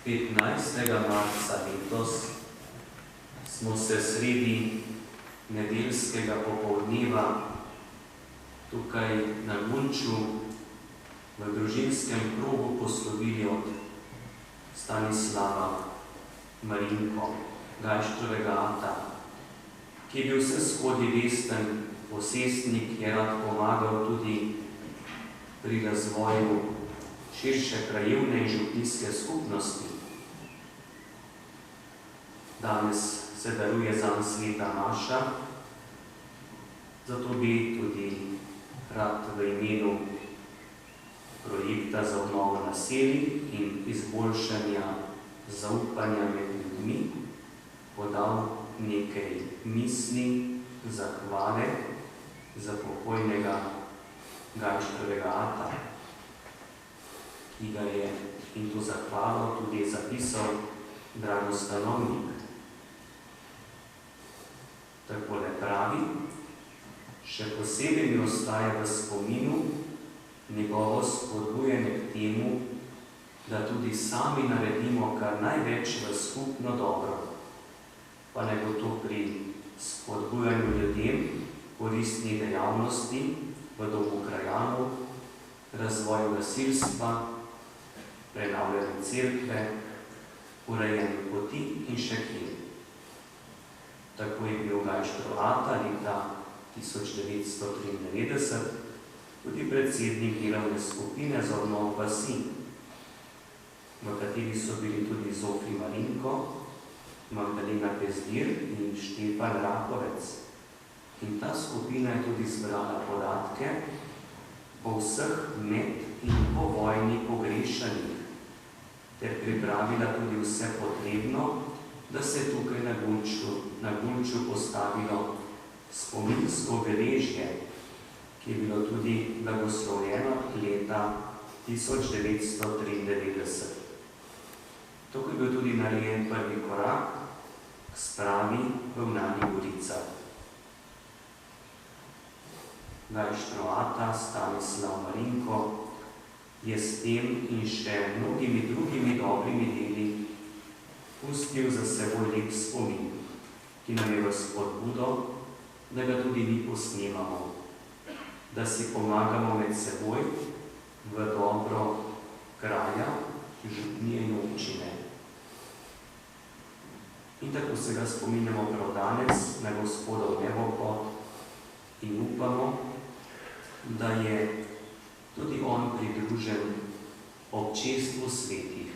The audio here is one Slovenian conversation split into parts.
15. marca letos smo se sredi nedeljskega popoldneva tukaj na Gunču v družinskem krogu poslovili od Stanislava Marinko, Gajštrovega ata, ki je bil vse skodi vesten posestnik, je rad pomagal tudi pri razvoju širše krajevne in župnijske skupnosti. Danes se daruje zanj sveta maša, zato bi tudi rad v imenu projekta za obnovo naselij in izboljšanja zaupanja med ljudmi podal nekaj misli, zahvale za pokojnega Gajštrovega ata, ki ga je in to zahvalo tudi zapisal Drago Stanovnik. Takole pravi: še posebej mi ostaja v spominu njegovo spodbujanje k temu, da tudi sami naredimo kar največ v skupno dobro, pa ne bo to pri spodbujanju ljudem koristnih dejavnosti v domu krajanov, razvoju gasilstva, prenavljanju cerkve, urejanju poti in še kje. Tako je bil Gajštrov ata leta 1993 tudi predsednik delovne skupine za obnovo vasi, v kateri so bili tudi Zofij Marinko, Magdalena Pezdir in Štefan Rakovec. In ta skupina je tudi zbrala podatke o vseh med in po vojni pogrešanih ter pripravila tudi vse potrebno, da se je tukaj na Gunču postavilo spominsko obeležje, ki je bilo tudi blagoslovljeno leta 1993. Tako je bil tudi narejen prvi korak k spravi v Vnanih Goricah. Gajštrov ata Stanislav Marinko je s tem in še mnogimi drugimi dobrimi deli pustil za seboj lep spomin, ki nam je v spodbudo, da ga tudi mi posnemamo, da si pomagamo med seboj v dobro kraja, župnije in občine. In tako se ga spominjamo prav danes na Gospodov nebopot in upamo, da je tudi on pridružen občestvu svetih,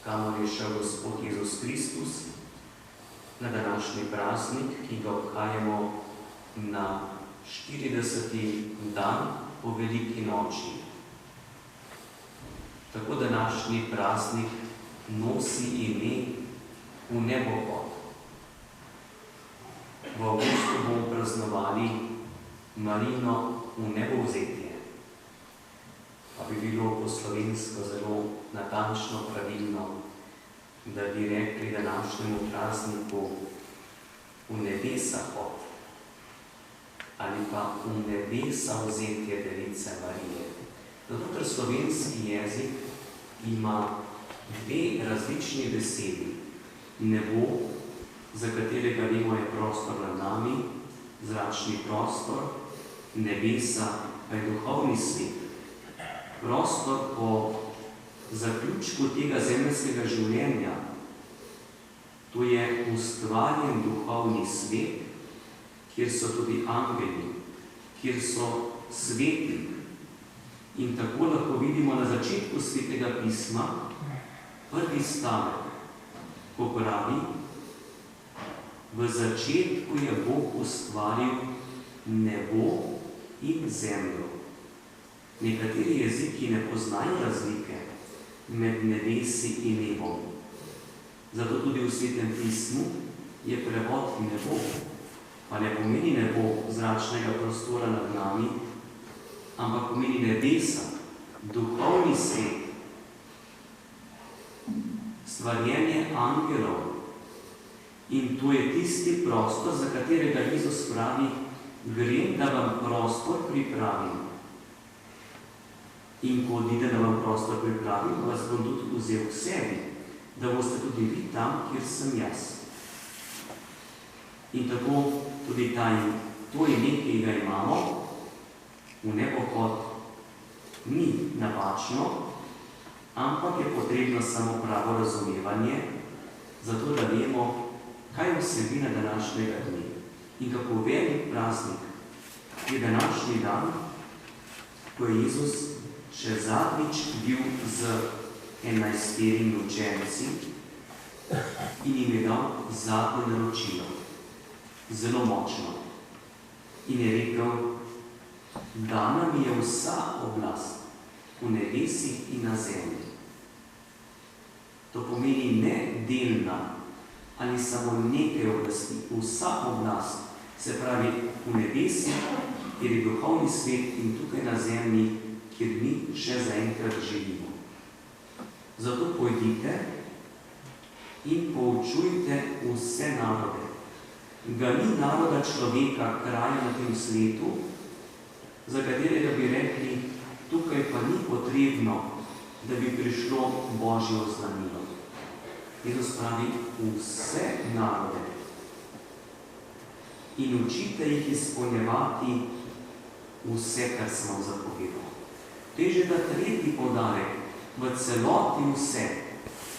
kamor je šel Gospod Jezus Kristus na današnji praznik, ki ga obhajamo na 40. dan po veliki noči. Tako današnji praznik nosi ime v nebopot. V avgustu bomo praznovali Marino v nebovzetje. Pa bi bilo po slovensko zelo natančno pravilno, da bi rekli današnjemu prazniku v nebesa pot ali pa v nebesa vzetje Device Marije. Zato, ker slovenski jezik ima dve različni besedi. Nebo, za katerega vemo je prostor nad nami, zračni prostor, nebesa pa je duhovni svet. Prostor po zaključku tega zemeljskega življenja. To je ustvarjen duhovni svet, kjer so tudi angeli, kjer so sveti. In tako lahko vidimo na začetku Svetega pisma prvi stavek, ko pravi: v začetku je Bog ustvaril nebo in zemljo. Nekateri jeziki ne poznajo razlike med nebesi in nebom. Zato tudi v Svetem pismu je prevod nebo, pa ne pomeni nebo zračnega prostora nad nami, ampak pomeni nebesa, duhovni svet, stvarjenje angelov. In to je tisti prostor, za katerega Jezus pravi: grem, da vam prostor pripravim. In ko odide, da vam prostor pripravim, vas bom tudi vzel k sebi, da boste tudi vi tam, kjer sem jaz. In tako tudi to ime, ki ga imamo, v nepohod ni napačno, ampak je potrebno samo pravo razumevanje, zato da vemo, kaj je vsebina današnjega dne in kako velik praznik je današnji dan, ko je Jezus še zadnjič bil z 11 učenci in jim je dal zadnje naročilo, zelo močno. In je rekel, dana mi je vsa oblast v nebesih in na zemlji. To pomeni ne delna ali samo nekaj oblasti, vsa oblast, se pravi v nebesih, kjer je duhovni svet in tukaj na zemlji, kjer mi še zaenkrat živimo. Zato pojdite in poučujte vse narode. Ga ni naroda človeka, kraja na tem svetu, za katerega bi rekli, tukaj pa ni potrebno, da bi prišlo Božje oznanilo. Jezus pravi vse narode in učite jih izpolnjevati vse, kar sem vam zapovedal. To je že tretji poudarek, v celoti vse,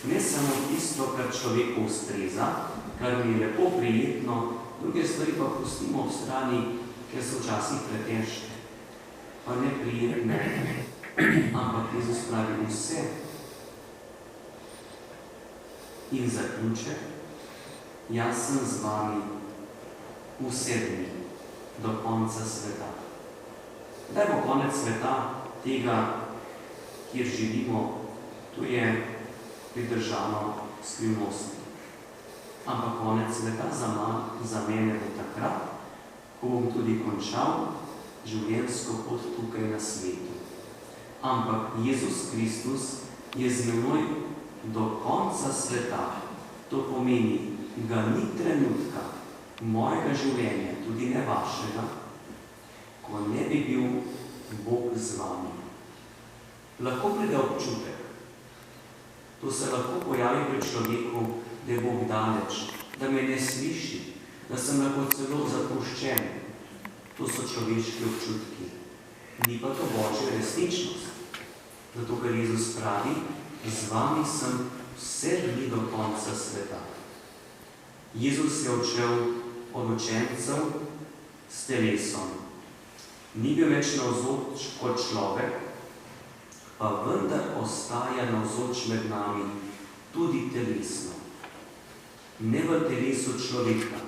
ne samo tisto, kar človeku ustreza, kar mi je lepo prijetno, druge stvari pa pustimo v strani, ker so včasih pretežke, pa neprijetne, ampak Jezus pravi vse. In zaključe, jaz sem z vami vse dni, do konca sveta. Kdaj bo konec sveta tega, kjer živimo, tu je pridržano skrivnosti. Ampak konec sveta za mene bo takrat, ko bom tudi končal življenjsko pot tukaj na svetu. Ampak Jezus Kristus je z menoj do konca sveta. To pomeni, ga ni trenutka mojega življenja, tudi ne vašega, ko ne bi bil Bog z vami. Lahko pride občutek. To se lahko pojavi pri človeku, da je Bog daleč, da me ne sliši, da sem lahko celo zapuščen. To so človeški občutki. Ni pa to Božja resničnost. Zato, ker Jezus pravi, z vami sem vse dni do konca sveta. Jezus je odšel od učencev s telesom. Ni bil več navzoč kot človek, pa vendar ostaja navzoč med nami tudi telesno. Ne v telesu človeka,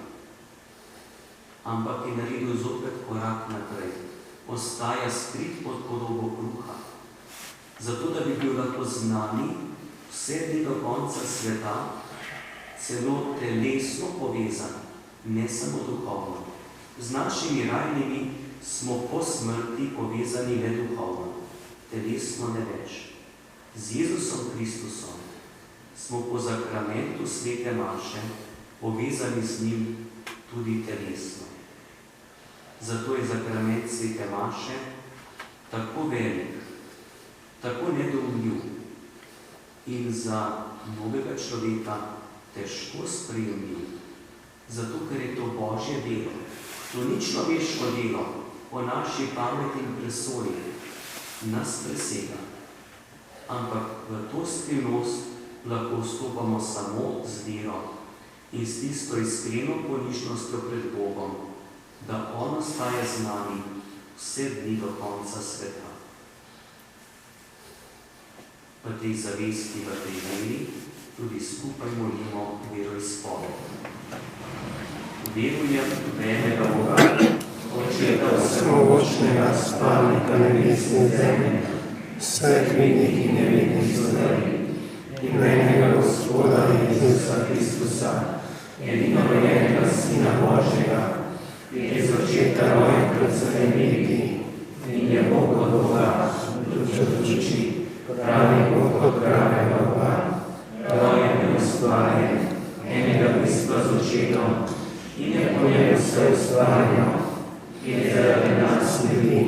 ampak je naredil zopet korak naprej. Ostaja skrit pod podobo kruha. Zato, da bi bil lahko z nami vse dni do konca sveta, celo telesno povezan, ne samo duhovno. Z našimi rajnimi smo po smrti povezani le duhovno, telesno ne več. Z Jezusom Kristusom smo po zakramentu svete maše povezani z njim tudi telesno. Zato je zakrament svete maše tako velik, tako nedoumljiv in za novega človeka težko sprejemljiv. Zato, ker je to Božje delo. To ni človeško delo, po naši pameti in presoji nas presega. Ampak v to skrivnost lahko vstopamo samo z vero in s tisto iskreno ponižnostjo pred Bogom, da On ostaja z nami vse dni do konca sveta. V tej zavesti, v tej veri, tudi skupaj molimo veroizpoved. Verujem v enega Boga, Očeta vsemogočnega, stvarnika nebes in zemlje, vseh vidnih in nevidnih stvari, in enega Gospoda Jezusa Kristusa, edinorojenega Sina Božjega, ki je z očeta rojen pred vsemi leti in je Bog od Boga, duš od duši, pravi Bog od pravega Boga, rojen in ustvarjen, enega bistva z očetom, in je po njem vse ustvarjeno, ki je zaradi nas ljudi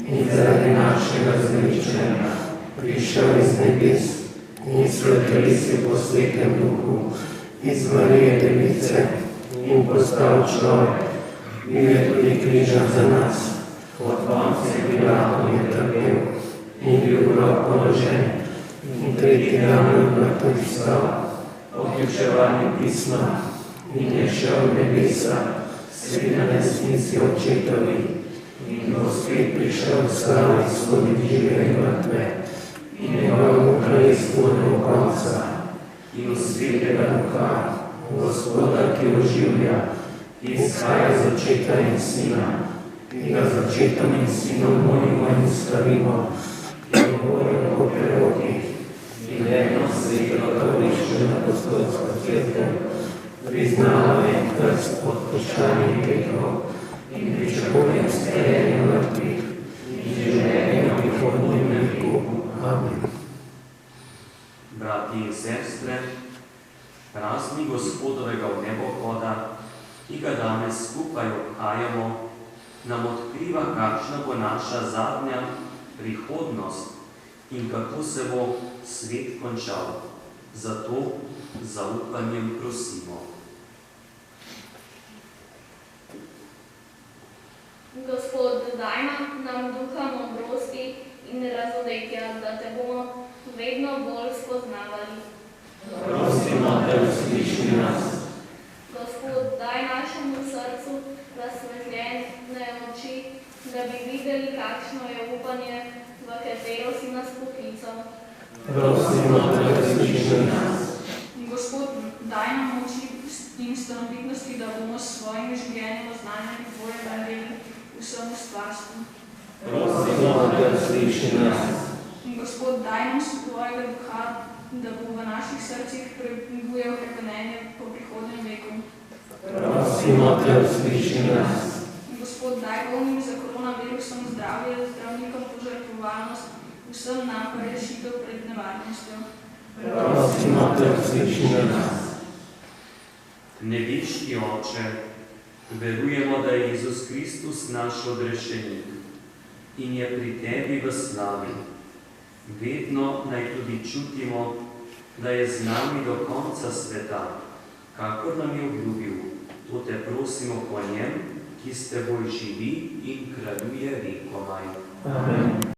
in zaradi našega zveličenja prišel iz nebes in svetilici po svetem duhu, iz Marije Device in postal človek, bil je tudi križan za nas, pod Poncija Pilatom je trpel in bil grob položen in tretjega dne od mrtvih vstal, po vključevanju pisma in je šel v nebesa, sedi na desnici očetovi in bo spet prišel v slavi soditi žive in mrtve in njegovemu kraljestvu ne bo konca. In v svetega duha, Gospoda, ki oživlja, ki izhaja z očeta in sina, ki ga z očetom in sinom molimo in slavimo, in govorimo po prerokih, in eno sveto katoliško apostolsko cerkev, priznava en krst odpuščanja grehov in pričakuje vstajenje mrtvih in življenje v prihodnjem veku. Amen. Brati in sestre, praznik Gospodovega vnebohoda, ki ga danes skupaj obhajamo, nam odkriva, kakšna bo naša zadnja prihodnost in kako se bo svet končal. Zato z zaupanjem prosimo. Gospod, daj nam duha modrosti in razodetja, da te bomo vedno bolj spoznavali. Prosimo te, usliši nas. Gospod, daj našemu srcu razsvetljene oči, da bi videli, kakšno je upanje, v katero si nas poklical. Prosimo te, usliši nas. Gospod, daj nam moči in stanovitnosti, da bomo s svojim življenjem oznanjali tvoje darili vsemu stvarstvu. Prosimo te, usliši nas. Gospod, daj nam svojega duha, da bo v naših srcih prebujal hrepenenje po prihodnjem veku. Prosimo te, usliši nas. Gospod, daj bolnim za koronavirusom zdravje, zdravnikom požrtvovalnost, vsem nam pa rešitev pred nevarnostjo. Prosimo te, usliši nas. Nebeški Oče, verujemo, da je Jezus Kristus naš odrešenik in je pri tebi v slavi. Vedno naj tudi čutimo, da je z nami do konca sveta, kakor nam je obljubil. To te prosimo po njem, ki s teboj živi in kraljuje vekomaj. Amen.